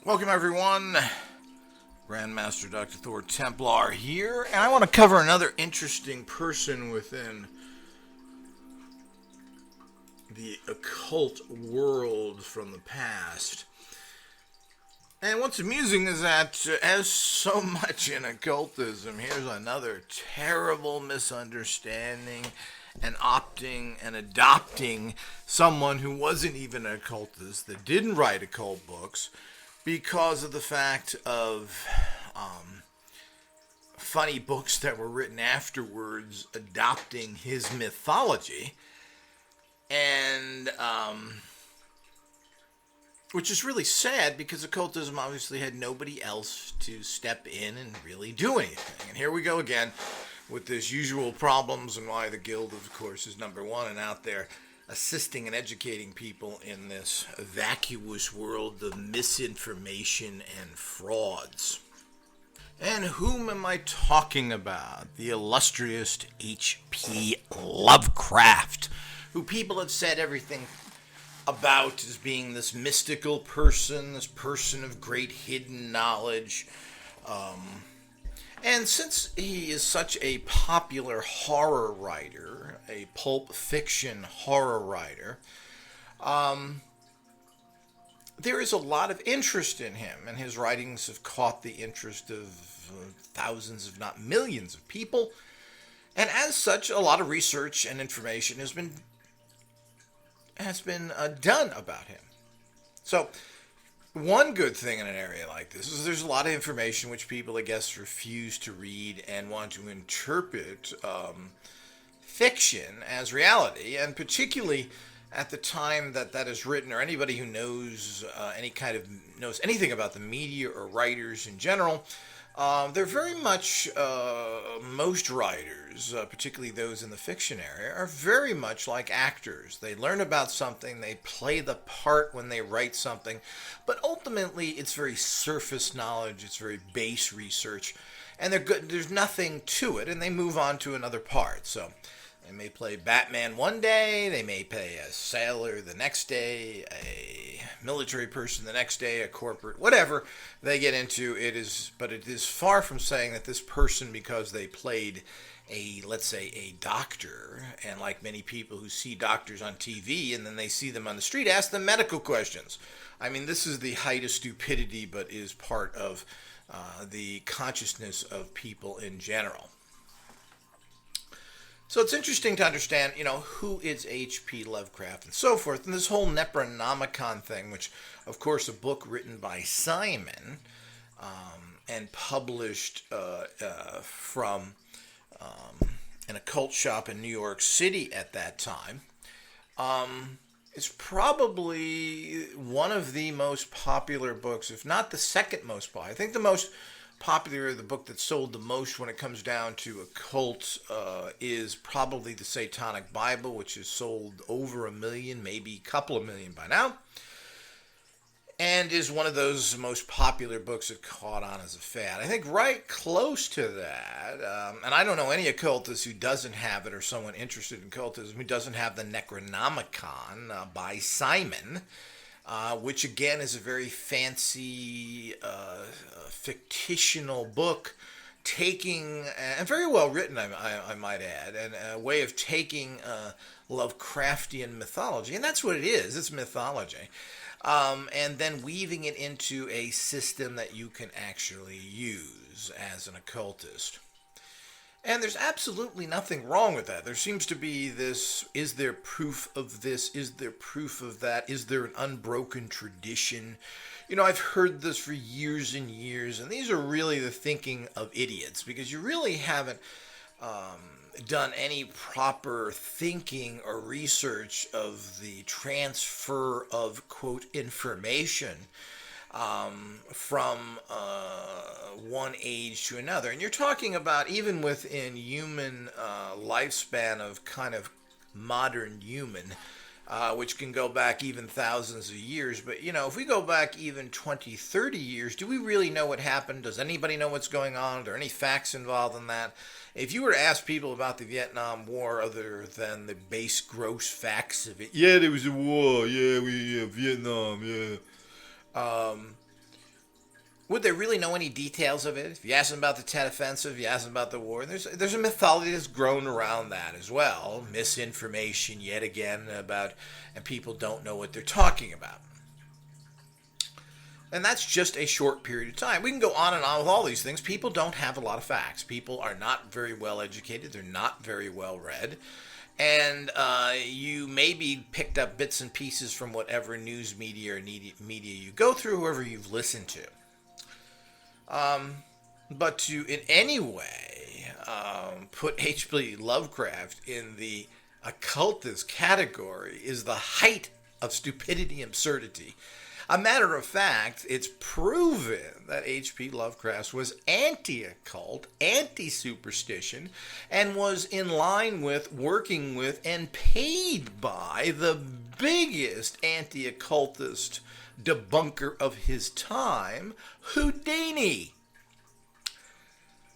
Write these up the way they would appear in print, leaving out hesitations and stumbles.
Welcome everyone, Grandmaster Dr. Thor Templar here, and I want to cover another interesting person within the occult world from the past. And what's amusing is that, as so much in occultism, here's another terrible misunderstanding and opting and adopting someone who wasn't even an occultist, that didn't write occult books, because of the fact of funny books that were written afterwards adopting his mythology, and which is really sad because occultism obviously had nobody else to step in and really do anything. And here we go again with this usual problems and why the guild, of course, is number one and out there assisting and educating people in this vacuous world of misinformation and frauds. And whom am I talking about? The illustrious H.P. Lovecraft, who people have said everything about as being this mystical person, this person of great hidden knowledge. And since he is such a popular horror writer, a pulp fiction horror writer, there is a lot of interest in him, and his writings have caught the interest of thousands, if not millions, of people. And as such, a lot of research and information has been done about him. So, one good thing in an area like this is there's a lot of information which people, I guess, refuse to read and want to interpret fiction as reality, and particularly at the time that is written, or anybody who knows knows anything about the media or writers in general. They're very much, most writers, particularly those in the fiction area, are very much like actors. They learn about something, they play the part when they write something, but ultimately it's very surface knowledge, it's very base research, and there's nothing to it, and they move on to another part. So they may play Batman one day, they may play a sailor the next day, a military person the next day, a corporate, whatever they get into. But it is far from saying that this person, because they played let's say a doctor, and like many people who see doctors on TV and then they see them on the street, ask them medical questions. I mean, this is the height of stupidity, but is part of the consciousness of people in general. So it's interesting to understand, who is H.P. Lovecraft and so forth. And this whole Necronomicon thing, which, of course, a book written by Simon and published from an occult shop in New York City at that time, is probably one of the most popular books, if not the second most popular. I think the most popular, the book that sold the most when it comes down to occult, is probably the Satanic Bible, which has sold over 1 million, maybe a couple of million by now, and is one of those most popular books that caught on as a fad. I think right close to that, and I don't know any occultist who doesn't have it, or someone interested in occultism who doesn't have the Necronomicon by Simon, which again is a very fancy, fictional book, taking, and very well written, I might add, and a way of taking Lovecraftian mythology, and that's what it is, it's mythology, and then weaving it into a system that you can actually use as an occultist. And there's absolutely nothing wrong with that. There seems to be this, is there proof of this? Is there proof of that? Is there an unbroken tradition? I've heard this for years and years, and these are really the thinking of idiots, because you really haven't done any proper thinking or research of the transfer of, quote, information from one age to another. And you're talking about even within human lifespan of kind of modern human, which can go back even thousands of years. But, if we go back even 20, 30 years, do we really know what happened? Does anybody know what's going on? Are there any facts involved in that? If you were to ask people about the Vietnam War, other than the base, gross facts of it, yeah, there was a war, yeah, Vietnam, yeah. Would they really know any details of it? If you ask them about the Tet Offensive, if you ask them about the war, there's a mythology that's grown around that as well. Misinformation, yet again, and people don't know what they're talking about. And that's just a short period of time. We can go on and on with all these things. People don't have a lot of facts. People are not very well educated. They're not very well read. And you maybe picked up bits and pieces from whatever news media or media you go through, whoever you've listened to. But to in any way put H.P. Lovecraft in the occultist category is the height of stupidity and absurdity. A matter of fact, it's proven that H.P. Lovecraft was anti-occult, anti-superstition, and was in line with, working with, and paid by the biggest anti-occultist debunker of his time, Houdini.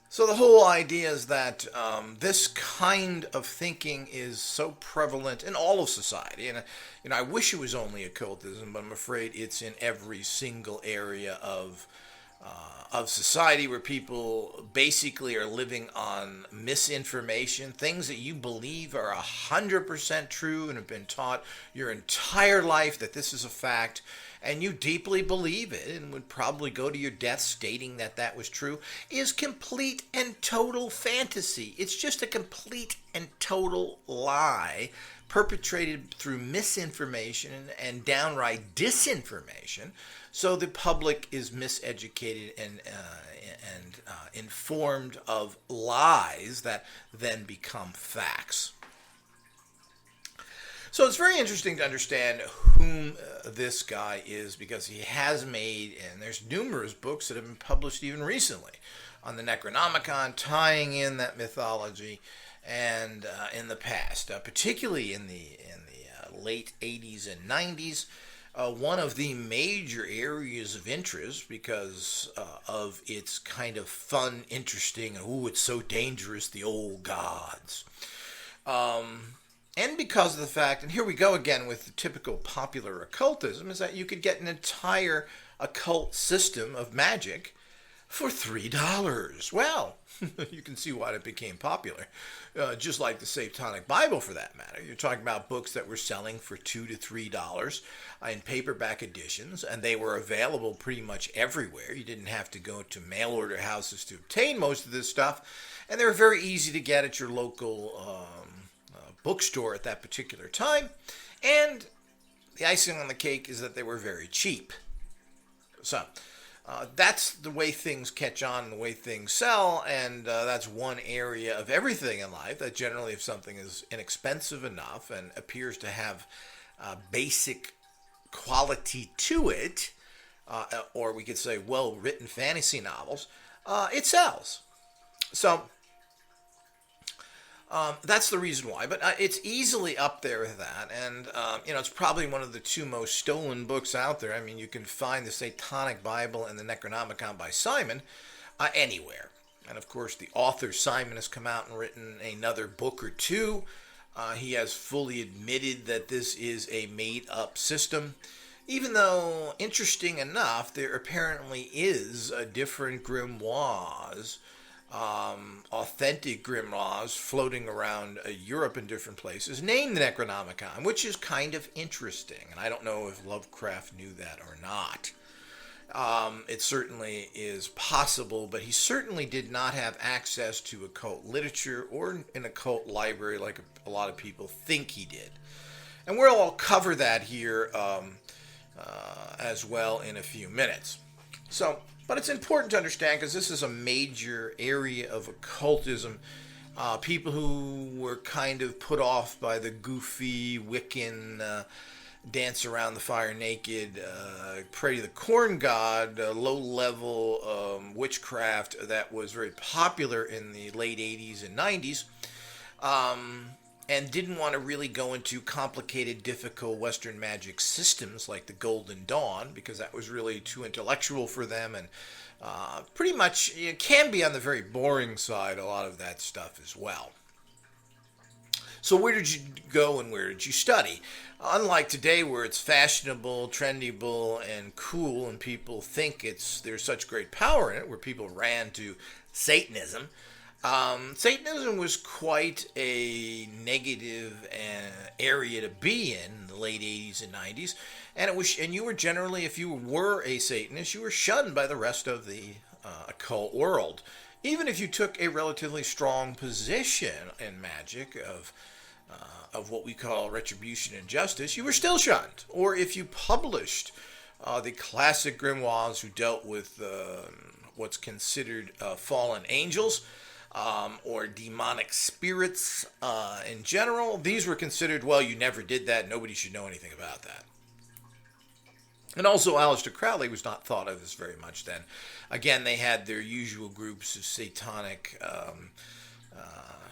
So the whole idea is that this kind of thinking is so prevalent in all of society, and I wish it was only occultism, but I'm afraid it's in every single area of society where people basically are living on misinformation, things that you believe are 100% true and have been taught your entire life that this is a fact, and you deeply believe it and would probably go to your death stating that that was true, is complete and total fantasy. It's just a complete and total lie perpetrated through misinformation and downright disinformation, so the public is miseducated and informed of lies that then become facts. So it's very interesting to understand whom this guy is, because he has made, and there's numerous books that have been published even recently on the Necronomicon, tying in that mythology, and in the past, particularly in the late 80s and 90s, one of the major areas of interest because of its kind of fun, interesting, and it's so dangerous, the old gods. And because of the fact, and here we go again with the typical popular occultism, is that you could get an entire occult system of magic for $3. Well, you can see why it became popular. Just like the Satanic Bible, for that matter. You're talking about books that were selling for $2 to $3 in paperback editions, and they were available pretty much everywhere. You didn't have to go to mail order houses to obtain most of this stuff, and they were very easy to get at your local bookstore at that particular time. And the icing on the cake is that they were very cheap. So that's the way things catch on and the way things sell, and that's one area of everything in life that generally, if something is inexpensive enough and appears to have basic quality to it, or we could say well-written fantasy novels, it sells. So that's the reason why, but it's easily up there with that, and it's probably one of the two most stolen books out there. I mean, you can find the Satanic Bible and the Necronomicon by Simon anywhere, and of course the author Simon has come out and written another book or two. He has fully admitted that this is a made-up system, even though, interesting enough, there apparently is a different grimoires, authentic grimoires floating around Europe in different places named the Necronomicon, which is kind of interesting, and I don't know if Lovecraft knew that or not. It certainly is possible, but he certainly did not have access to occult literature or an occult library like a lot of people think he did. And we'll all cover that here as well in a few minutes. But it's important to understand, because this is a major area of occultism. People who were kind of put off by the goofy Wiccan dance around the fire naked, pray to the corn god, low-level witchcraft that was very popular in the late 80s and 90s, and didn't want to really go into complicated, difficult Western magic systems like the Golden Dawn, because that was really too intellectual for them, and pretty much it can be on the very boring side, a lot of that stuff as well. So where did you go and where did you study? Unlike today where it's fashionable, trendyable, and cool, and people think there's such great power in it, where people ran to Satanism. Satanism was quite a negative area to be in the late 80s and 90s, and you were generally, if you were a Satanist, you were shunned by the rest of the occult world. Even if you took a relatively strong position in magic of what we call retribution and justice, you were still shunned. Or if you published the classic grimoires who dealt with what's considered fallen angels, or demonic spirits in general, these were considered, well, you never did that, nobody should know anything about that. And also, Aleister Crowley was not thought of as very much then. Again, they had their usual groups of satanic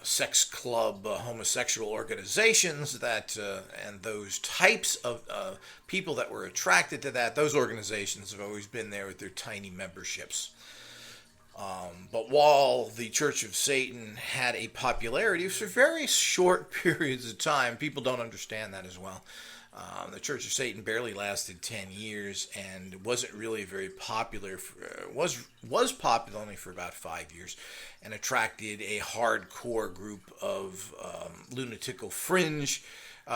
sex club, homosexual organizations and those types of people that were attracted to that. Those organizations have always been there with their tiny memberships. But while the Church of Satan had a popularity for very short periods of time, people don't understand that as well. The Church of Satan barely lasted 10 years and wasn't really very popular. Was popular only for about 5 years, and attracted a hardcore group of lunatical fringe,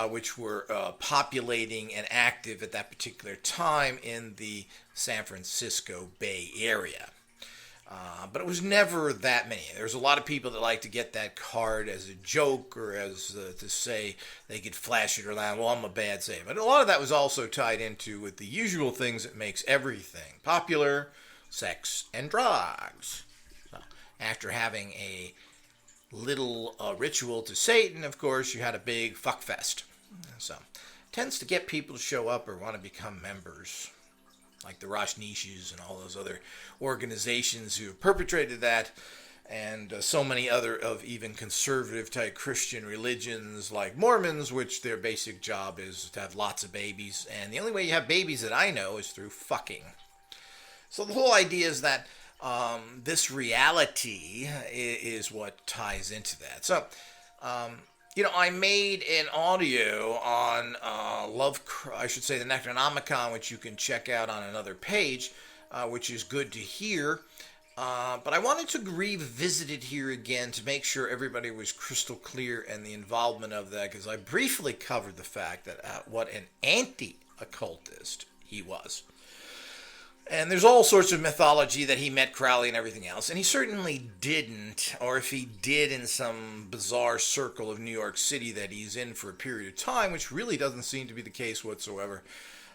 which were populating and active at that particular time in the San Francisco Bay Area. But it was never that many. There's a lot of people that like to get that card as a joke or as to say they could flash it around, well, I'm a bad saint. But a lot of that was also tied into with the usual things that makes everything popular: sex and drugs. So after having a little ritual to Satan, of course, you had a big fuck fest. So it tends to get people to show up or want to become members, like the Rajneeshis and all those other organizations who have perpetrated that, and so many other of even conservative-type Christian religions like Mormons, which their basic job is to have lots of babies, and the only way you have babies that I know is through fucking. So the whole idea is that this reality is what ties into that. So, I made an audio on the Necronomicon, which you can check out on another page, which is good to hear. But I wanted to revisit it here again to make sure everybody was crystal clear in the involvement of that, because I briefly covered the fact that what an anti-occultist he was. And there's all sorts of mythology that he met Crowley and everything else, and he certainly didn't, or if he did in some bizarre circle of New York City that he's in for a period of time, which really doesn't seem to be the case whatsoever.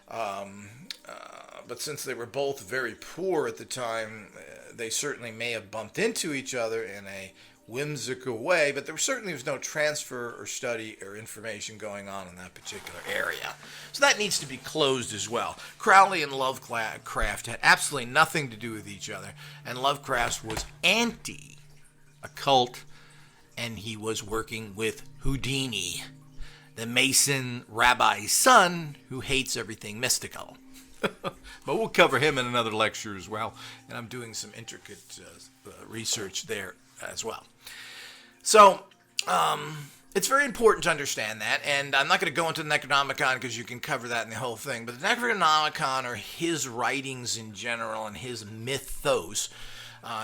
But since they were both very poor at the time, they certainly may have bumped into each other in a whimsical way, but there certainly was no transfer or study or information going on in that particular area. So that needs to be closed as well. Crowley and Lovecraft had absolutely nothing to do with each other, and Lovecraft was anti-occult, and he was working with Houdini, the Mason rabbi's son who hates everything mystical. But we'll cover him in another lecture as well, and I'm doing some intricate research there as well. So, it's very important to understand that, and I'm not going to go into the Necronomicon because you can cover that in the whole thing, but the Necronomicon, or his writings in general and his mythos,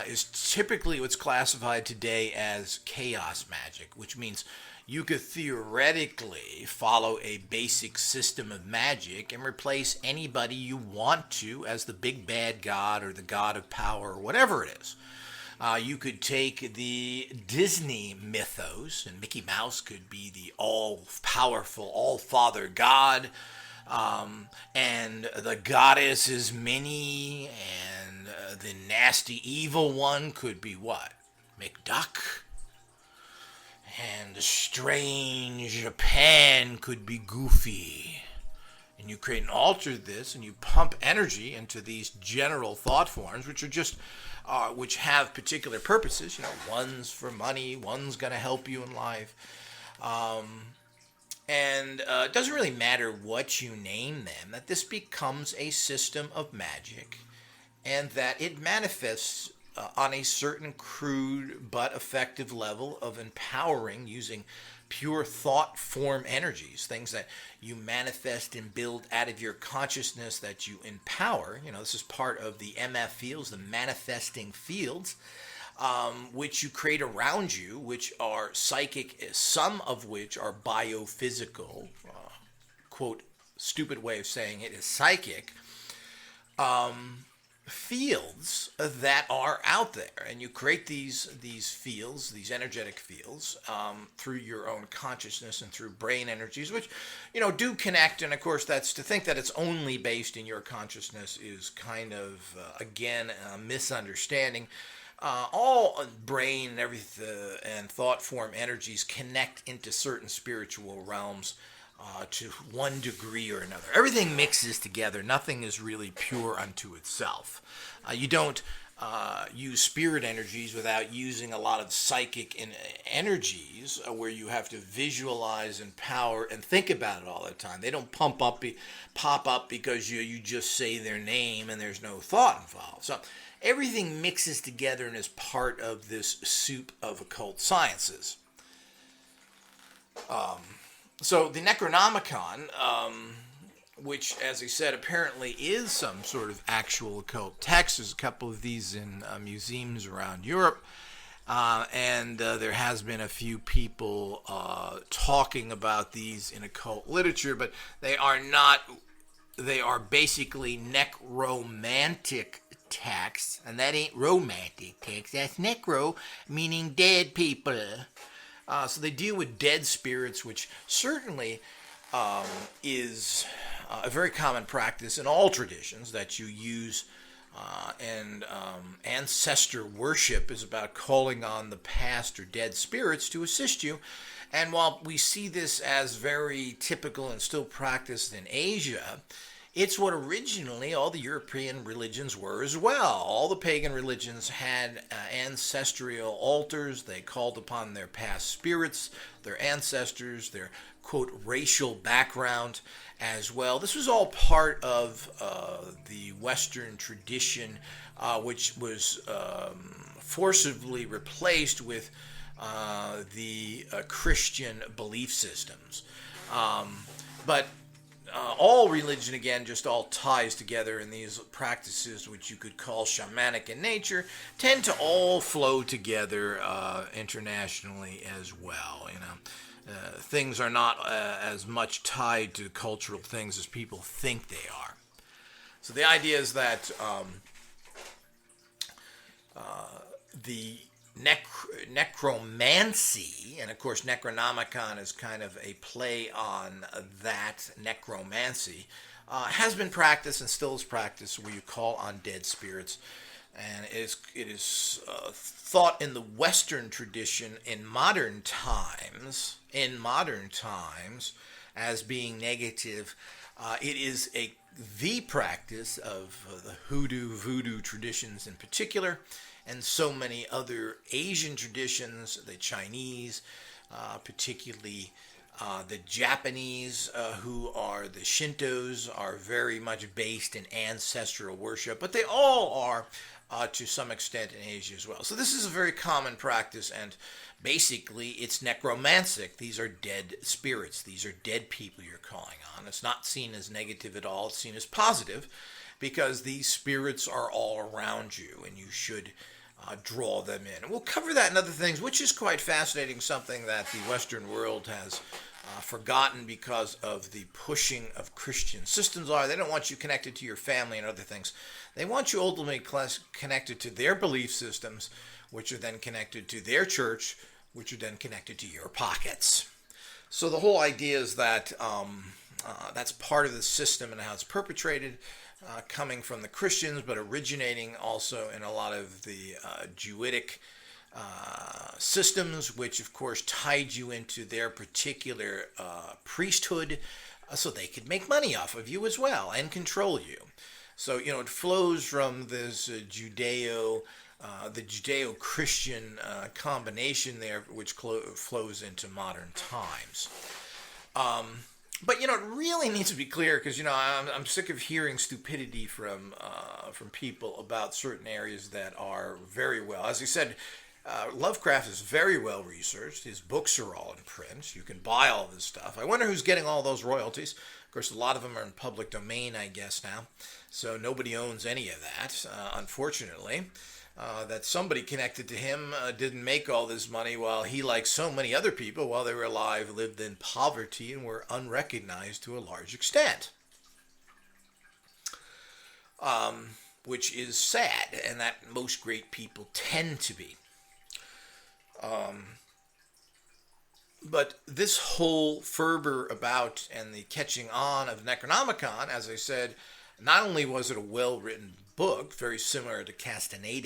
is typically what's classified today as chaos magic, which means you could theoretically follow a basic system of magic and replace anybody you want to as the big bad god or the god of power or whatever it is. You could take the Disney mythos, and Mickey Mouse could be the all-powerful, all-father god, and the goddess is Minnie, and the nasty evil one could be what? McDuck. And the strange Japan could be Goofy. And you create and alter this, and you pump energy into these general thought forms, which are just, which have particular purposes. One's for money, one's going to help you in life. And it doesn't really matter what you name them, that this becomes a system of magic, and that it manifests on a certain crude but effective level of empowering using pure thought form energies, things that you manifest and build out of your consciousness that you empower. This is part of the MF fields, the manifesting fields, which you create around you, which are psychic, some of which are biophysical. Quote, stupid way of saying it is psychic. Fields that are out there, and you create these fields, these energetic fields, through your own consciousness and through brain energies, which do connect. And of course, that's to think that it's only based in your consciousness is kind of again a misunderstanding. All brain and everything and thought form energies connect into certain spiritual realms. To one degree or another. Everything mixes together. Nothing is really pure unto itself. You don't use spirit energies without using a lot of psychic energies where you have to visualize and power and think about it all the time. They don't pop up because you just say their name and there's no thought involved. So everything mixes together and is part of this soup of occult sciences. So the Necronomicon, which, as I said, apparently is some sort of actual occult text. There's a couple of these in museums around Europe. And there has been a few people talking about these in occult literature, but they are not. They are basically necromantic texts, and that ain't romantic text. That's necro, meaning dead people. So they deal with dead spirits, which certainly is a very common practice in all traditions that you use. And ancestor worship is about calling on the past or dead spirits to assist you. And while we see this as very typical and still practiced in Asia, it's what originally all the European religions were as well. All the pagan religions had ancestral altars. They called upon their past spirits, their ancestors, their, quote, racial background as well. This was all part of the Western tradition, which was forcibly replaced with the Christian belief systems. But all religion, again, just all ties together, and these practices, which you could call shamanic in nature, tend to all flow together internationally as well. Things are not as much tied to cultural things as people think they are. So the idea is that the necromancy, and of course Necronomicon is kind of a play on that necromancy, has been practiced and still is practiced, where you call on dead spirits. And it is thought in the Western tradition in modern times as being negative. It is the practice of the voodoo traditions in particular, and so many other Asian traditions, the Chinese, particularly the Japanese, who are the Shintos, are very much based in ancestral worship, but they all are to some extent in Asia as well. So this is a very common practice, and basically it's necromantic. These are dead spirits. These are dead people you're calling on. It's not seen as negative at all. It's seen as positive, because these spirits are all around you, and you should draw them in. And we'll cover that and other things, which is quite fascinating, something that the Western world has forgotten because of the pushing of Christian systems. They don't want you connected to your family and other things. They want you ultimately connected to their belief systems, which are then connected to their church, which are then connected to your pockets. So the whole idea is that that's part of the system and how it's perpetrated, coming from the Christians, but originating also in a lot of the Jewitic systems, which of course tied you into their particular priesthood, so they could make money off of you as well and control you. So it flows from this the Judeo-Christian combination there, which flows into modern times. But it really needs to be clear, because I'm sick of hearing stupidity from people about certain areas that are very well. As I said, Lovecraft is very well researched. His books are all in print. You can buy all this stuff. I wonder who's getting all those royalties. Of course, a lot of them are in public domain, I guess, now. So nobody owns any of that, unfortunately. That somebody connected to him didn't make all this money while he, like so many other people, while they were alive, lived in poverty and were unrecognized to a large extent. Which is sad, and that most great people tend to be. But this whole fervor about and the catching on of Necronomicon, as I said, not only was it a well-written book, very similar to Castaneda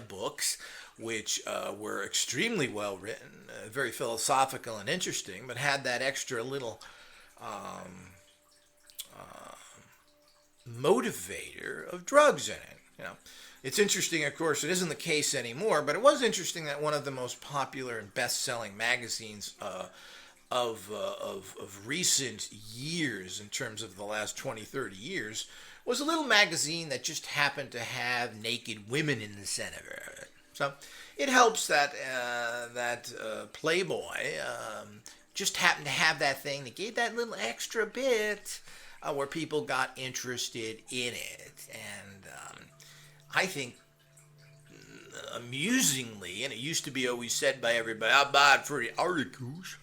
books, which were extremely well-written, very philosophical and interesting, but had that extra little motivator of drugs in it. You know, it's interesting, of course, it isn't the case anymore, but it was interesting that one of the most popular and best-selling magazines of recent years, in terms of the last 20, 30 years, was a little magazine that just happened to have naked women in the center of it. So it helps that Playboy just happened to have that thing that gave that little extra bit where people got interested in it. And I think, amusingly, and it used to be always said by everybody, I buy it for the articles.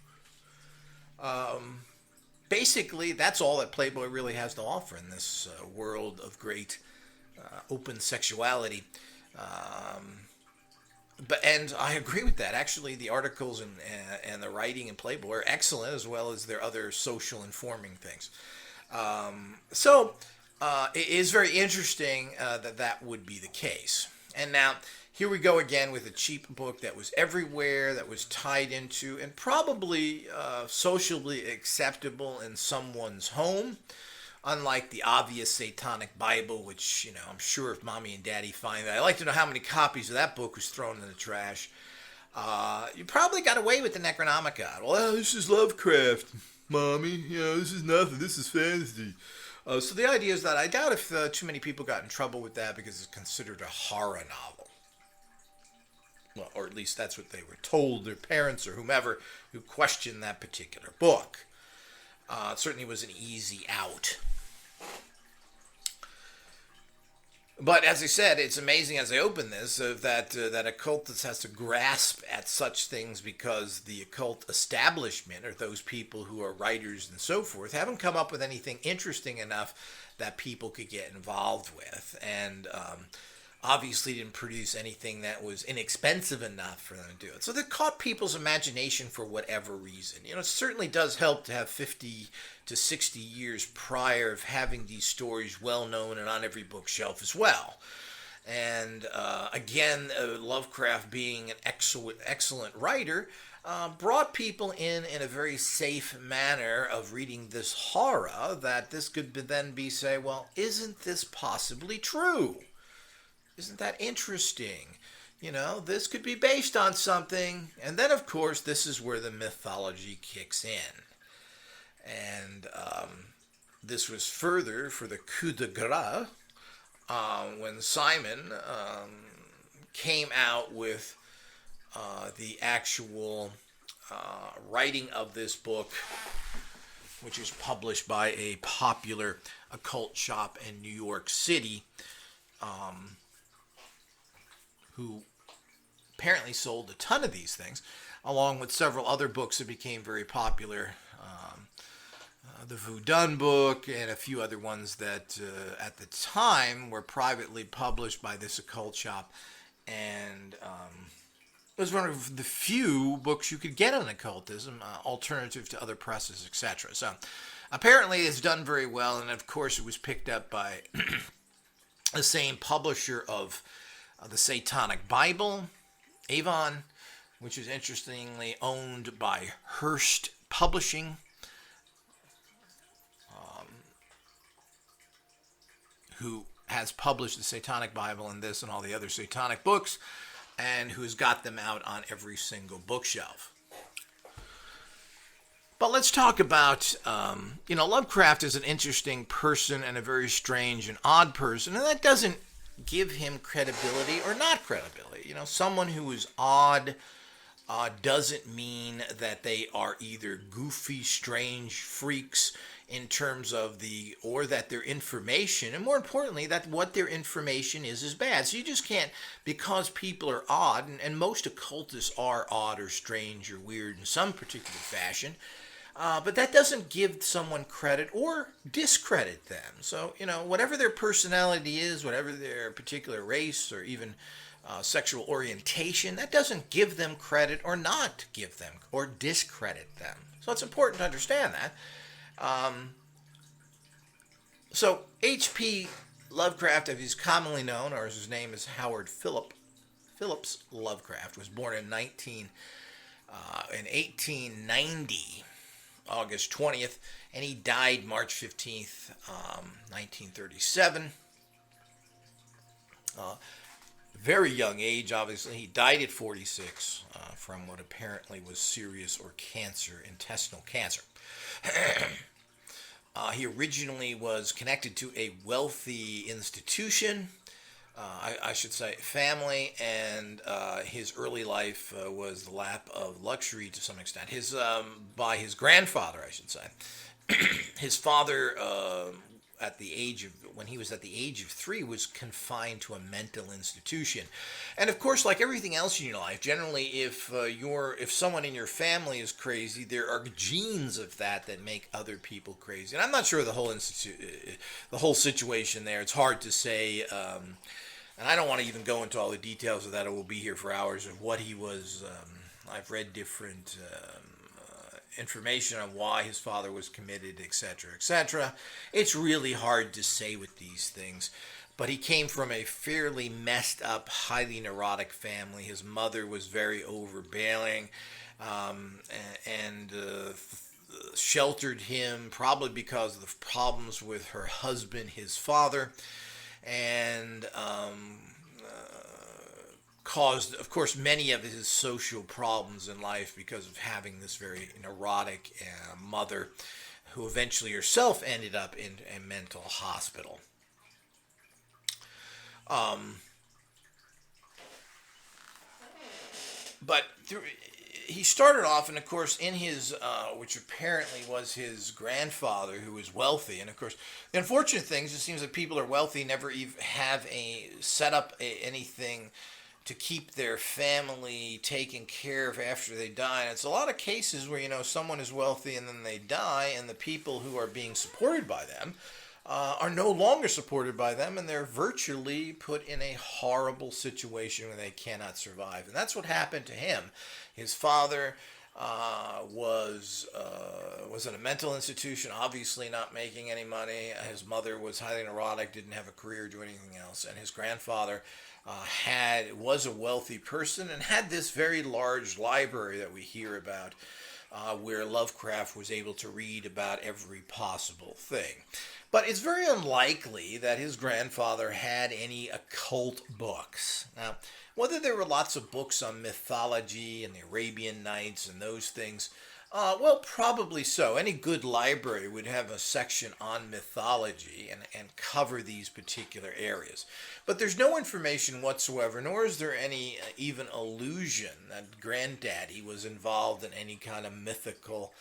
Basically, that's all that Playboy really has to offer in this world of great open sexuality. And I agree with that. Actually, the articles and the writing in Playboy are excellent, as well as their other social informing things. So it is very interesting that would be the case. And now, here we go again with a cheap book that was everywhere, that was tied into, and probably socially acceptable in someone's home, unlike the obvious Satanic Bible, which, you know, I'm sure if Mommy and Daddy find that, I'd like to know how many copies of that book was thrown in the trash. You probably got away with the Necronomicon. Well, this is Lovecraft, Mommy. You know, this is nothing. This is fantasy. So the idea is that I doubt if too many people got in trouble with that because it's considered a horror novel. Well, or at least that's what they were told, their parents or whomever who questioned that particular book. It certainly was an easy out. But as I said, it's amazing as I open this that occultists has to grasp at such things because the occult establishment, or those people who are writers and so forth, haven't come up with anything interesting enough that people could get involved with. And obviously didn't produce anything that was inexpensive enough for them to do it. So they caught people's imagination for whatever reason. You know, it certainly does help to have 50 to 60 years prior of having these stories well known and on every bookshelf as well. And again, Lovecraft, being an excellent writer, brought people in a very safe manner of reading this horror, that this could then be say, well, isn't this possibly true? Isn't that interesting? You know, this could be based on something. And then, of course, this is where the mythology kicks in. And this was further for the coup de grace when Simon came out with the actual writing of this book, which was published by a popular occult shop in New York City, who apparently sold a ton of these things, along with several other books that became very popular. The Voodoo book and a few other ones that at the time were privately published by this occult shop. And it was one of the few books you could get on occultism, alternative to other presses, etc. So apparently it's done very well, and of course it was picked up by the same publisher of the Satanic Bible, Avon, which is interestingly owned by Hearst Publishing, who has published the Satanic Bible and this and all the other satanic books, and who's got them out on every single bookshelf. But let's talk about, Lovecraft is an interesting person and a very strange and odd person, and that doesn't give him credibility or not credibility. Someone who is odd doesn't mean that they are either goofy, strange freaks in terms of or that their information, and more importantly, that what their information is bad. So you just can't, because people are odd, and most occultists are odd or strange or weird in some particular fashion, but that doesn't give someone credit or discredit them. So, whatever their personality is, whatever their particular race or even sexual orientation, that doesn't give them credit or not give them or discredit them. So it's important to understand that. So H.P. Lovecraft, as he's commonly known, or as his name is Howard Phillips Lovecraft, was born in 1890, August 20th, and he died March 15th, 1937. Very young age, obviously. He died at 46 from what apparently was serious or intestinal cancer. He originally was connected to a wealthy institution, I should say family, and his early life was the lap of luxury to some extent. By his grandfather, I should say. His father, when he was at the age of 3, was confined to a mental institution. And of course, like everything else in your life, generally if someone in your family is crazy, there are genes of that make other people crazy. And I'm not sure the whole situation there. It's hard to say, and I don't want to even go into all the details of that. I will be here for hours of what he was. I've read different information on why his father was committed, etc., etc. It's really hard to say with these things, but he came from a fairly messed up, highly neurotic family. His mother was very overbearing and sheltered him, probably because of the problems with her husband, his father, and caused, of course, many of his social problems in life because of having this very neurotic mother who eventually herself ended up in a mental hospital. He started off, and of course, in his, which apparently was his grandfather, who was wealthy, and of course, the unfortunate thing is, it seems that people are wealthy never even have set up anything to keep their family taken care of after they die. And it's a lot of cases where, someone is wealthy and then they die, and the people who are being supported by them are no longer supported by them, and they're virtually put in a horrible situation where they cannot survive. And that's what happened to him. His father was in a mental institution, obviously not making any money. His mother was highly neurotic, didn't have a career, do anything else. And his grandfather was a wealthy person and had this very large library that we hear about, where Lovecraft was able to read about every possible thing. But it's very unlikely that his grandfather had any occult books. Now, whether there were lots of books on mythology and the Arabian Nights and those things, well, probably so. Any good library would have a section on mythology and cover these particular areas. But there's no information whatsoever, nor is there any even allusion that Granddaddy was involved in any kind of mystical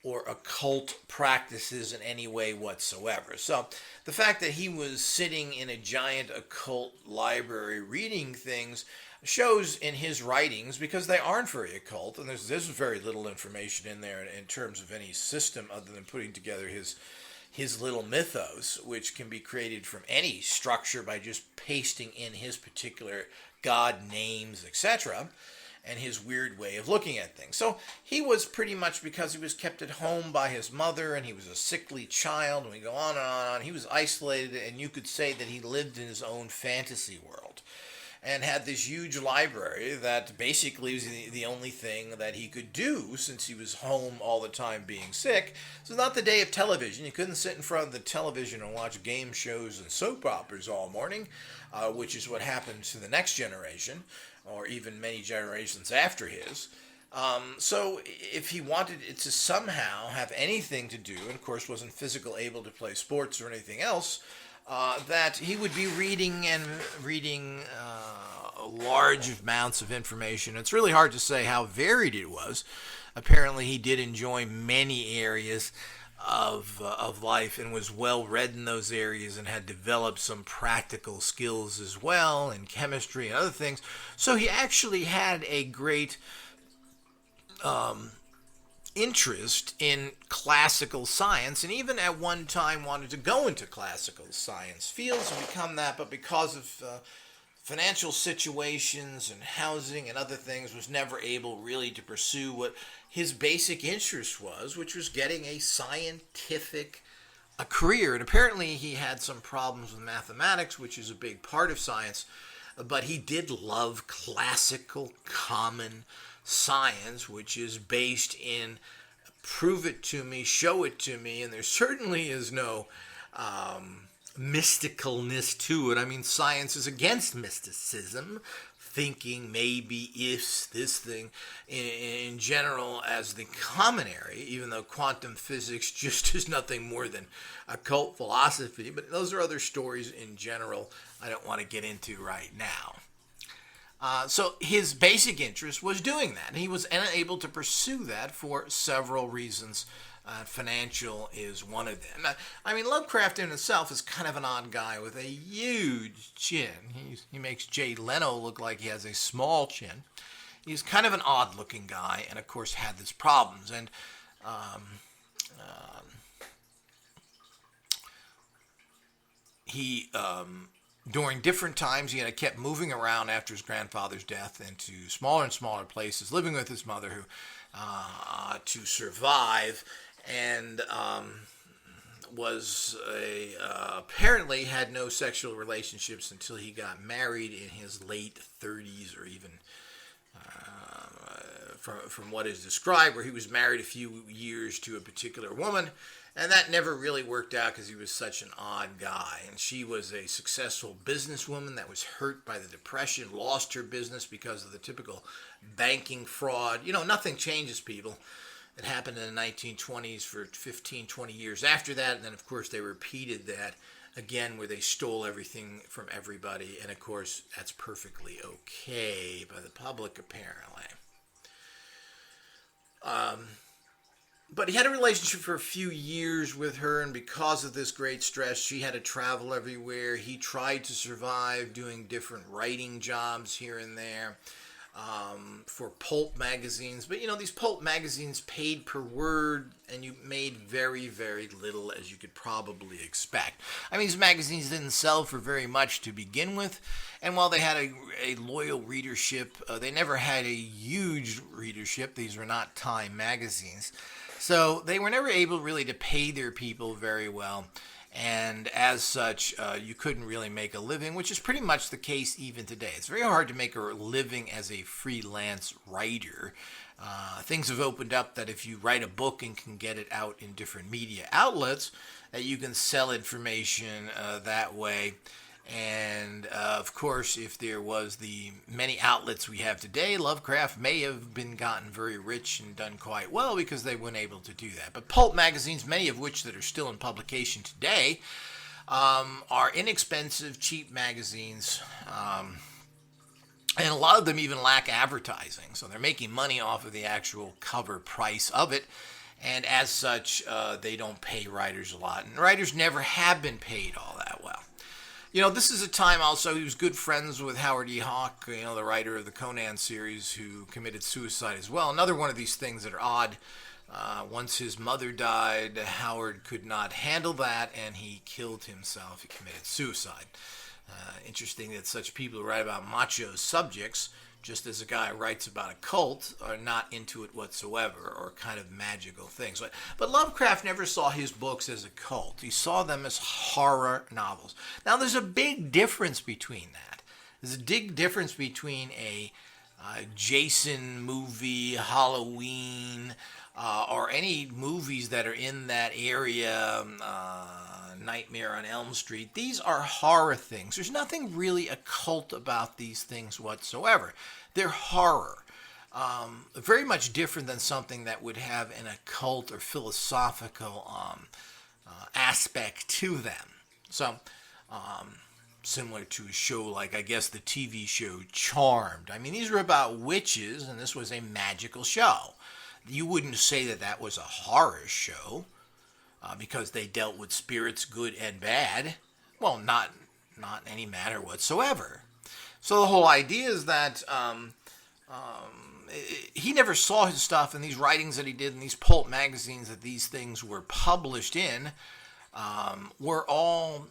or occult practices in any way whatsoever. So the fact that he was sitting in a giant occult library reading things shows in his writings, because they aren't very occult, and there's very little information in there in terms of any system other than putting together his little mythos, which can be created from any structure by just pasting in his particular god names, etc., and his weird way of looking at things. So he was pretty much, because he was kept at home by his mother, and he was a sickly child, and we go on and on and on, he was isolated, and you could say that he lived in his own fantasy world, and had this huge library that basically was the only thing that he could do, since he was home all the time being sick. So not the day of television. You couldn't sit in front of the television and watch game shows and soap operas all morning, which is what happened to the next generation, or even many generations after his. So if he wanted it to somehow have anything to do, and of course wasn't physically able to play sports or anything else, that he would be reading large amounts of information. It's really hard to say how varied it was. Apparently, he did enjoy many areas of life and was well read in those areas and had developed some practical skills as well in chemistry and other things. So he actually had a great interest in classical science, and even at one time wanted to go into classical science fields and become that, but because of financial situations and housing and other things was never able really to pursue what his basic interest was, which was getting a scientific career. And apparently he had some problems with mathematics, which is a big part of science, but he did love classical common science, which is based in prove it to me, show it to me, and there certainly is no mysticalness to it. I mean, science is against mysticism, thinking maybe ifs, this thing, in general as the common area, even though quantum physics just is nothing more than occult philosophy. But those are other stories in general I don't want to get into right now. So his basic interest was doing that, and he was unable to pursue that for several reasons. Financial is one of them. I mean, Lovecraft in itself is kind of an odd guy with a huge chin. He makes Jay Leno look like he has a small chin. He's kind of an odd-looking guy, and of course had these problems. And he during different times, he kept moving around after his grandfather's death into smaller and smaller places, living with his mother, who to survive, and was apparently had no sexual relationships until he got married in his late 30s, or even from what is described, where he was married a few years to a particular woman. And that never really worked out because he was such an odd guy. And she was a successful businesswoman that was hurt by the Depression, lost her business because of the typical banking fraud. You know, nothing changes people. It happened in the 1920s for 15, 20 years after that. And then, of course, they repeated that again where they stole everything from everybody. And, of course, that's perfectly okay by the public, apparently. But he had a relationship for a few years with her, and because of this great stress, she had to travel everywhere. He tried to survive doing different writing jobs here and there for pulp magazines. But, you know, these pulp magazines paid per word, and you made very, very little, as you could probably expect. I mean, these magazines didn't sell for very much to begin with, and while they had a loyal readership, they never had a huge readership. These were not Time magazines. So they were never able really to pay their people very well, and as such, you couldn't really make a living, which is pretty much the case even today. It's very hard to make a living as a freelance writer. Things have opened up that if you write a book and can get it out in different media outlets, that you can sell information that way. And of course, if there was the many outlets we have today, Lovecraft may have been gotten very rich and done quite well because they weren't able to do that. But pulp magazines, many of which that are still in publication today, are inexpensive, cheap magazines. And a lot of them even lack advertising. So they're making money off of the actual cover price of it. And as such, they don't pay writers a lot. And writers never have been paid all that well. You know, this is a time also, he was good friends with Howard E. Hawk, you know, the writer of the Conan series, who committed suicide as well. Another one of these things that are odd. Once his mother died, Howard could not handle that, and he killed himself. He committed suicide. Interesting that such people who write about macho subjects, just as a guy writes about a cult, are not into it whatsoever, or kind of magical things. But Lovecraft never saw his books as a cult. He saw them as horror novels. Now, there's a big difference between that. There's a big difference between a Jason movie, Halloween, or any movies that are in that area, Nightmare on Elm Street. These are horror things. There's nothing really occult about these things whatsoever. They're horror. Very much different than something that would have an occult or philosophical aspect to them. So similar to a show like, I guess, the TV show Charmed. I mean, these were about witches, and this was a magical show. You wouldn't say that that was a horror show because they dealt with spirits, good and bad. Well, not any matter whatsoever. So the whole idea is that he never saw his stuff in these writings that he did in these pulp magazines that these things were published in were all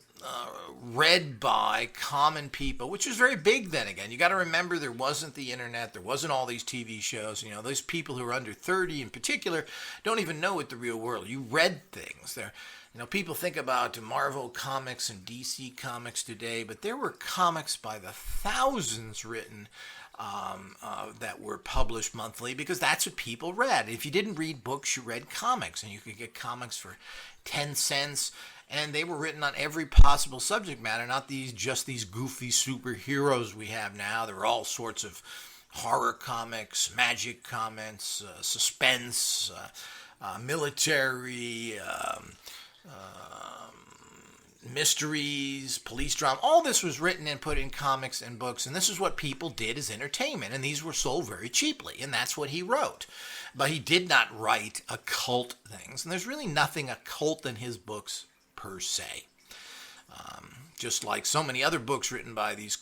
read by common people, which was very big then again. You got to remember there wasn't the internet, there wasn't all these TV shows. You know, those people who are under 30 in particular don't even know what the real world. You read things. There, you know, people think about Marvel comics and DC comics today, but there were comics by the thousands written that were published monthly because that's what people read. If you didn't read books, you read comics, and you could get comics for 10 cents, and they were written on every possible subject matter, not just these goofy superheroes we have now. There were all sorts of horror comics, magic comics, suspense, military, mysteries, police drama. All this was written and put in comics and books, and this is what people did as entertainment, and these were sold very cheaply, and that's what he wrote. But he did not write occult things, and there's really nothing occult in his books per se. Just like so many other books written by these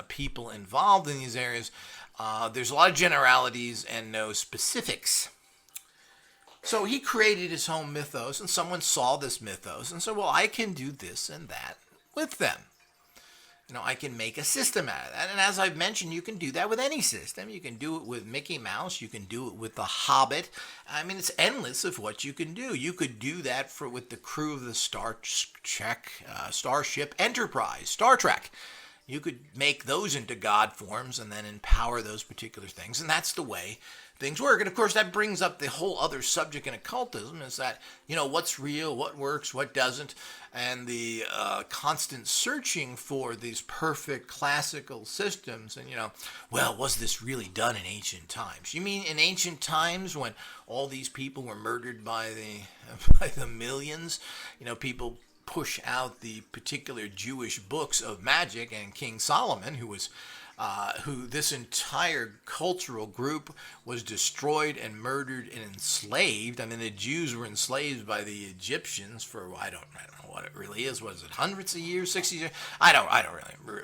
people involved in these areas, there's a lot of generalities and no specifics. So he created his own mythos, and someone saw this mythos and said, well, I can do this and that with them. You know, I can make a system out of that. And as I've mentioned, you can do that with any system. You can do it with Mickey Mouse. You can do it with The Hobbit. I mean, it's endless of what you can do. You could do that with the crew of the Starship Enterprise, Star Trek. You could make those into god forms and then empower those particular things. And that's the way things work. And of course, that brings up the whole other subject in occultism is that, you know, what's real, what works, what doesn't, and the constant searching for these perfect classical systems. And, you know, well, was this really done in ancient times? You mean in ancient times when all these people were murdered by the millions? You know, people push out the particular Jewish books of magic, and King Solomon, who this entire cultural group was destroyed and murdered and enslaved. I mean, the Jews were enslaved by the Egyptians for I don't know what it really is. Was it hundreds of years, 60 years? I don't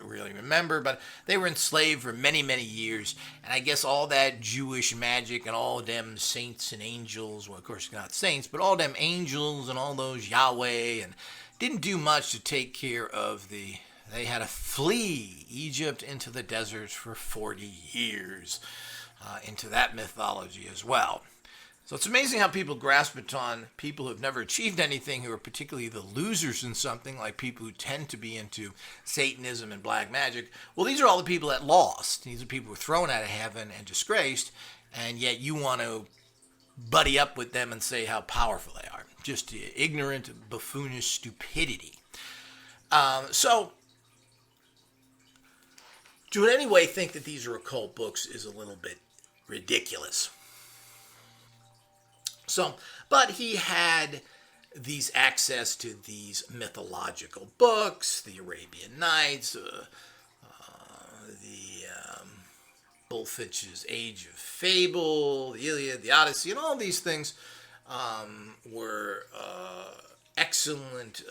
really remember, but they were enslaved for many years. And I guess all that Jewish magic and all them saints and angels, well, of course not saints, but all them angels and all those Yahweh, and didn't do much to take care of They had to flee Egypt into the deserts for 40 years, into that mythology as well. So it's amazing how people grasp it on people who have never achieved anything, who are particularly the losers in something, like people who tend to be into Satanism and black magic. Well, these are all the people that lost. These are people who were thrown out of heaven and disgraced, and yet you want to buddy up with them and say how powerful they are. Just ignorant, buffoonish stupidity. So to in any way think that these are occult books is a little bit ridiculous. So, but he had these access to these mythological books, the Arabian Nights, the Bullfinch's Age of Fable, the Iliad, the Odyssey, and all these things were excellent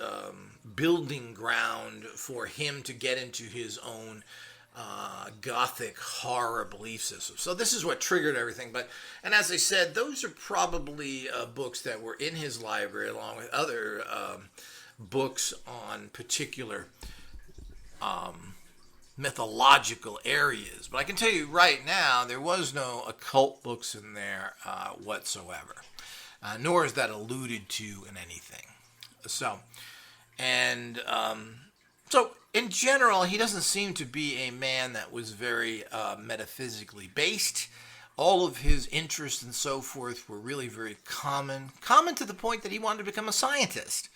building ground for him to get into his own Gothic horror belief system. So this is what triggered everything. And as I said, those are probably books that were in his library along with other books on particular mythological areas. But I can tell you right now, there was no occult books in there whatsoever. Nor is that alluded to in anything. So in general, he doesn't seem to be a man that was very metaphysically based. All of his interests and so forth were really very common to the point that he wanted to become a scientist.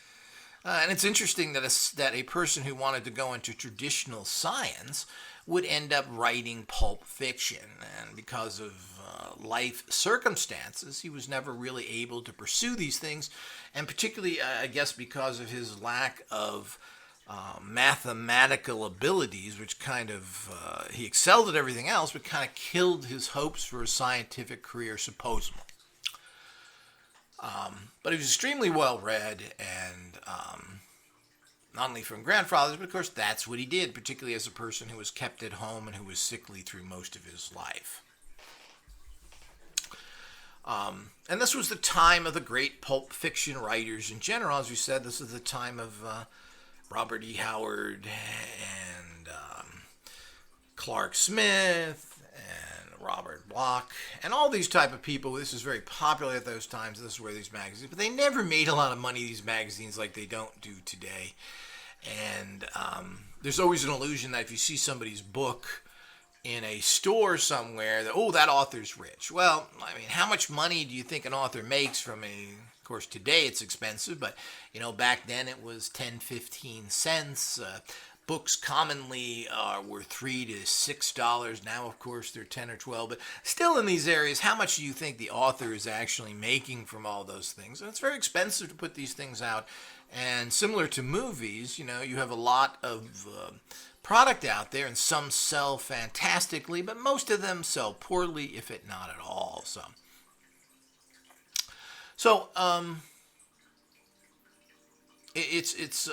And it's interesting that a person who wanted to go into traditional science would end up writing pulp fiction. And because of life circumstances, he was never really able to pursue these things. And particularly, I guess, because of his lack of mathematical abilities, which kind of, he excelled at everything else, but kind of killed his hopes for a scientific career, supposedly. But he was extremely well read, and not only from grandfathers, but of course that's what he did, particularly as a person who was kept at home and who was sickly through most of his life. And this was the time of the great pulp fiction writers in general. As we said, this is the time of Robert E. Howard and Clark Smith and Robert Bloch and all these type of people. This is very popular at those times. This is where these magazines, but they never made a lot of money, these magazines, like they don't do today. And there's always an illusion that if you see somebody's book in a store somewhere, that, oh, that author's rich. Well, I mean, how much money do you think an author makes from of course, today it's expensive, but, back then it was 10, 15 cents. Books commonly were $3 to $6. Now, of course, they're 10 or 12. But still in these areas, how much do you think the author is actually making from all those things? And it's very expensive to put these things out. And similar to movies, you have a lot of product out there, and some sell fantastically, but most of them sell poorly, if it not at all. So it's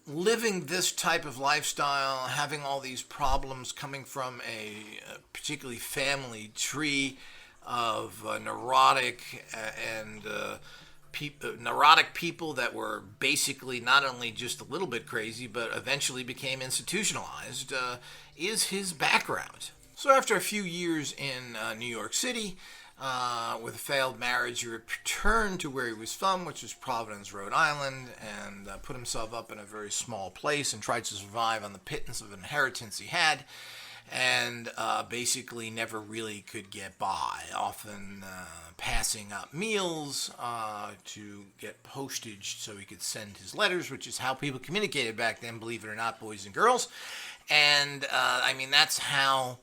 living this type of lifestyle, having all these problems coming from a particularly family tree of neurotic and neurotic people that were basically not only just a little bit crazy, but eventually became institutionalized, is his background. So after a few years in New York City, with a failed marriage, he returned to where he was from, which was Providence, Rhode Island, and put himself up in a very small place and tried to survive on the pittance of inheritance he had, and basically never really could get by, often passing up meals to get postage so he could send his letters, which is how people communicated back then, believe it or not, boys and girls. And that's how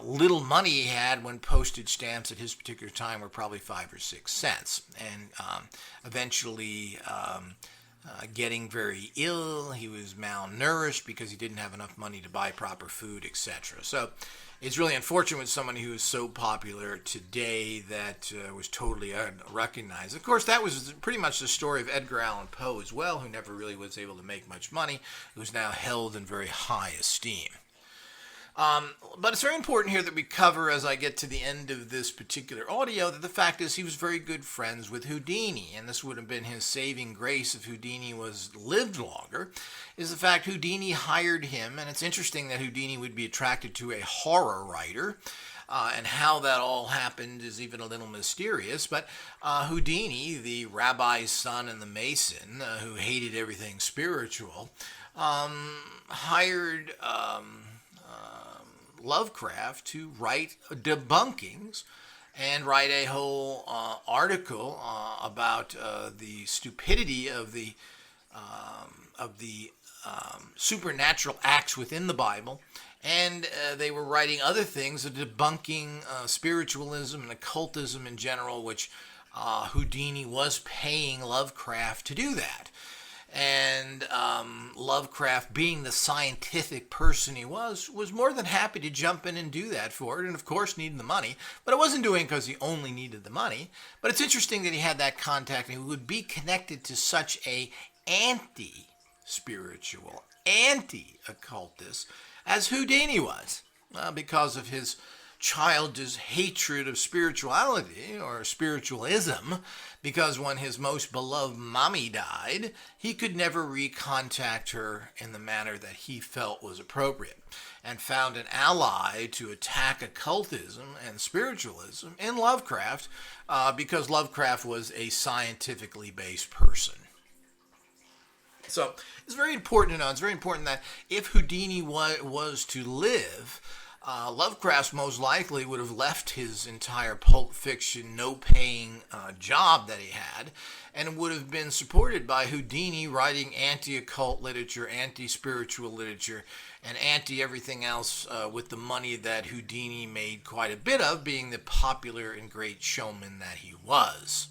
little money he had, when postage stamps at his particular time were probably 5 or 6 cents. And eventually getting very ill, he was malnourished because he didn't have enough money to buy proper food, etc. So it's really unfortunate with someone who is so popular today that was totally unrecognized. Of course, that was pretty much the story of Edgar Allan Poe as well, who never really was able to make much money, who's now held in very high esteem. But it's very important here that we cover, as I get to the end of this particular audio, that the fact is he was very good friends with Houdini, and this would have been his saving grace if Houdini lived longer, is the fact Houdini hired him. And it's interesting that Houdini would be attracted to a horror writer, and how that all happened is even a little mysterious. But Houdini, the rabbi's son and the mason, who hated everything spiritual, hired Lovecraft to write debunkings and write a whole article about the stupidity of the supernatural acts within the Bible. And they were writing other things, debunking spiritualism and occultism in general, which Houdini was paying Lovecraft to do that. And Lovecraft, being the scientific person he was more than happy to jump in and do that for it, and of course needed the money. But it wasn't doing it because he only needed the money. But it's interesting that he had that contact, and he would be connected to such a anti-spiritual, anti-occultist as Houdini was, because of his childish hatred of spirituality or spiritualism, because when his most beloved mommy died, he could never recontact her in the manner that he felt was appropriate, and found an ally to attack occultism and spiritualism in Lovecraft, because Lovecraft was a scientifically based person. So it's very important to know, it's very important that if Houdini was to live, Lovecraft most likely would have left his entire pulp fiction, no-paying job that he had, and would have been supported by Houdini writing anti-occult literature, anti-spiritual literature, and anti-everything else with the money that Houdini made quite a bit of, being the popular and great showman that he was.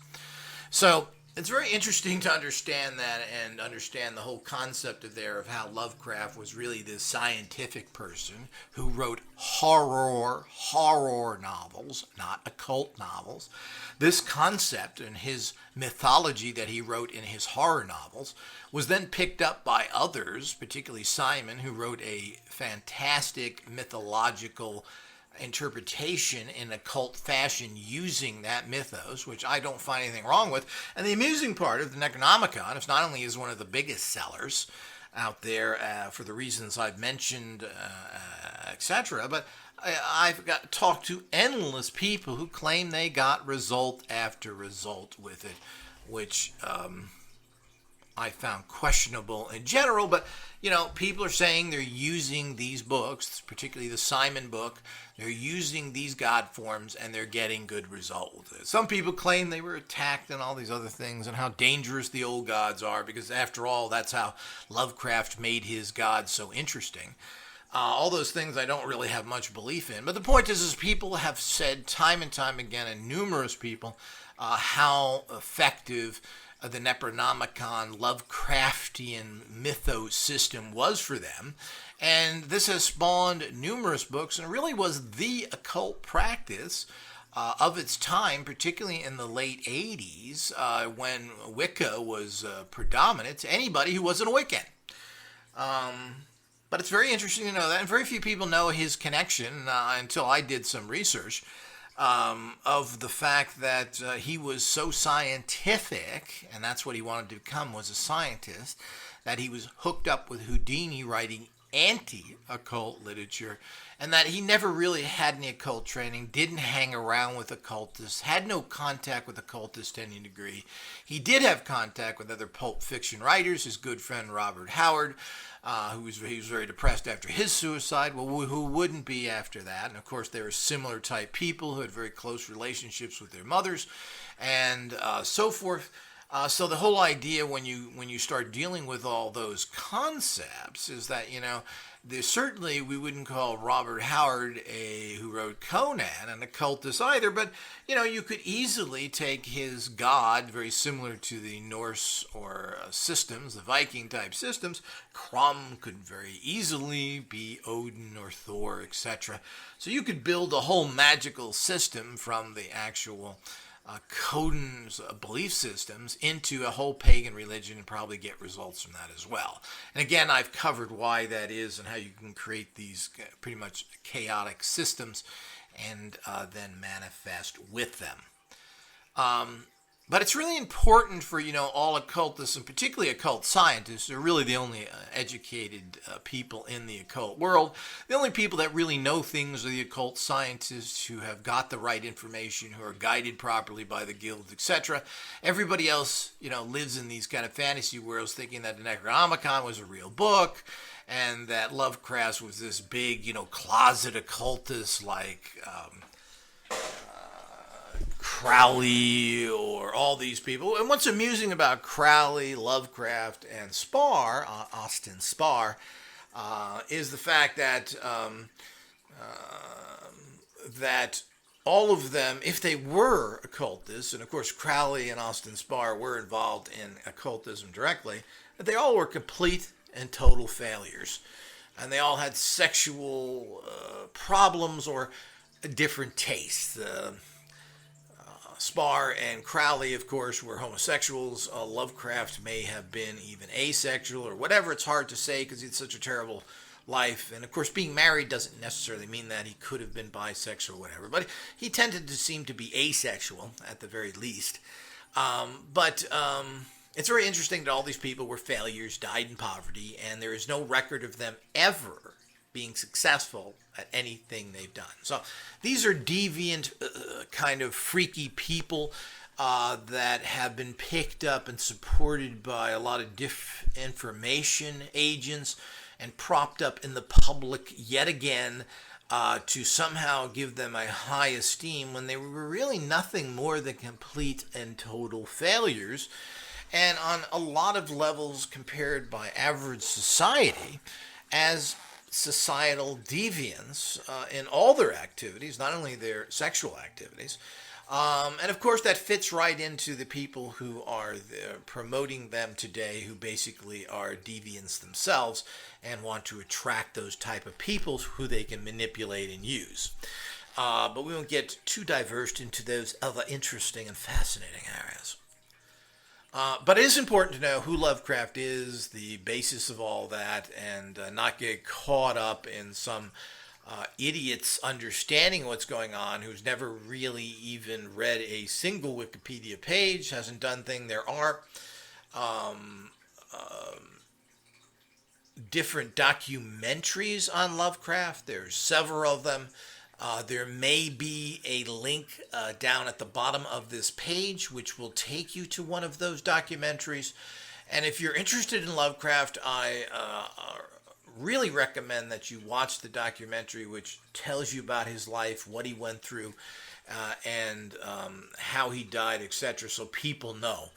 So It's very interesting to understand that and understand the whole concept of how Lovecraft was really this scientific person who wrote horror novels, not occult novels. This concept and his mythology that he wrote in his horror novels was then picked up by others, particularly Simon, who wrote a fantastic mythological interpretation in occult fashion using that mythos, which I don't find anything wrong with. And the amusing part of the Necronomicon is not only is one of the biggest sellers out there for the reasons I've mentioned, etc., but I've got talked to endless people who claim they got result after result with it, which I found questionable in general, but people are saying they're using these books, particularly the Simon book, they're using these god forms and they're getting good result with it. Some people claim they were attacked and all these other things and how dangerous the old gods are, because after all, that's how Lovecraft made his gods so interesting. All those things I don't really have much belief in. But the point is people have said time and time again, and numerous people, how effective the Necronomicon Lovecraftian mythos system was for them. And this has spawned numerous books and really was the occult practice of its time, particularly in the late 80s when Wicca was predominant to anybody who wasn't a Wiccan. But it's very interesting to know that, and very few people know his connection until I did some research of the fact that he was so scientific, and that's what he wanted to become, was a scientist, that he was hooked up with Houdini writing anti-occult literature, and that he never really had any occult training, didn't hang around with occultists, had no contact with occultists to any degree. He did have contact with other pulp fiction writers, his good friend Robert Howard, he was very depressed after his suicide. Well, who wouldn't be after that? And of course, there were similar type people who had very close relationships with their mothers, and so forth. So the whole idea when you start dealing with all those concepts is that there's certainly, we wouldn't call Robert Howard who wrote Conan an occultist either, but you could easily take his god, very similar to the Norse or systems, the Viking type systems. Crom could very easily be Odin or Thor, etc. So you could build a whole magical system from the actual Coden's belief systems into a whole pagan religion and probably get results from that as well. And again, I've covered why that is and how you can create these pretty much chaotic systems and then manifest with them. But it's really important for, all occultists, and particularly occult scientists, who are really the only educated people in the occult world. The only people that really know things are the occult scientists who have got the right information, who are guided properly by the guilds, etc. Everybody else, lives in these kind of fantasy worlds thinking that the Necronomicon was a real book and that Lovecraft was this big, closet occultist like Crowley or all these people. And what's amusing about Crowley, Lovecraft, and Spar, Austin Spar, is the fact that that all of them, if they were occultists, and of course Crowley and Austin Spar were involved in occultism directly, that they all were complete and total failures. And they all had sexual problems or different tastes. Spar and Crowley, of course, were homosexuals. Lovecraft may have been even asexual or whatever. It's hard to say because he had such a terrible life. And of course, being married doesn't necessarily mean that he could have been bisexual or whatever. But he tended to seem to be asexual at the very least. But it's very interesting that all these people were failures, died in poverty, and there is no record of them ever being successful at anything they've done. So these are deviant, kind of freaky people that have been picked up and supported by a lot of disinformation agents and propped up in the public yet again to somehow give them a high esteem when they were really nothing more than complete and total failures. And on a lot of levels compared by average society as societal deviants in all their activities, not only their sexual activities, And of course, that fits right into the people who are promoting them today, who basically are deviants themselves and want to attract those type of people who they can manipulate and use. But we won't get too diverse into those other interesting and fascinating areas. But it is important to know who Lovecraft is, the basis of all that, and not get caught up in some idiot's understanding what's going on who's never really even read a single Wikipedia page, hasn't done thing. There are different documentaries on Lovecraft. There's several of them. There may be a link down at the bottom of this page which will take you to one of those documentaries. And if you're interested in Lovecraft, I really recommend that you watch the documentary, which tells you about his life, what he went through, and how he died, etc., so people know.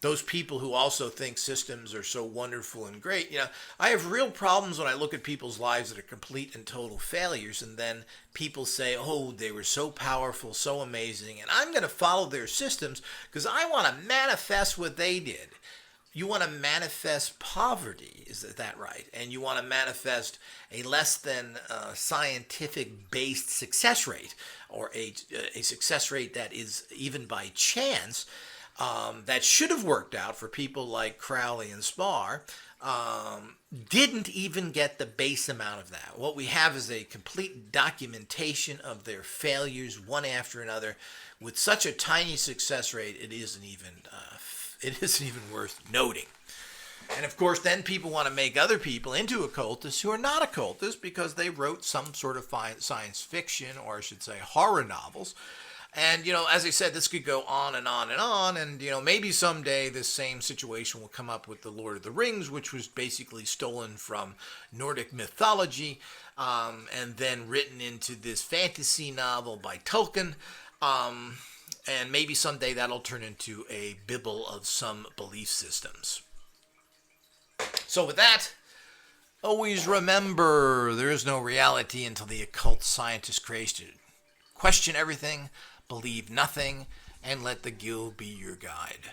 Those people who also think systems are so wonderful and great, I have real problems when I look at people's lives that are complete and total failures, and then people say, oh, they were so powerful, so amazing, and I'm going to follow their systems because I want to manifest what they did. You want to manifest poverty, is that right? And you want to manifest a less than scientific-based success rate, or a success rate that is even by chance, that should have worked out for people like Crowley and Spar, didn't even get the base amount of that. What we have is a complete documentation of their failures, one after another, with such a tiny success rate, it isn't even worth noting. And of course, then people want to make other people into occultists who are not occultists because they wrote some sort of science fiction, or I should say horror novels. And, as I said, this could go on and on and on. And, maybe someday this same situation will come up with The Lord of the Rings, which was basically stolen from Nordic mythology and then written into this fantasy novel by Tolkien. And maybe someday that'll turn into a Bible of some belief systems. So with that, always remember there is no reality until the occult scientist created it. Question everything, believe nothing, and let the guild be your guide.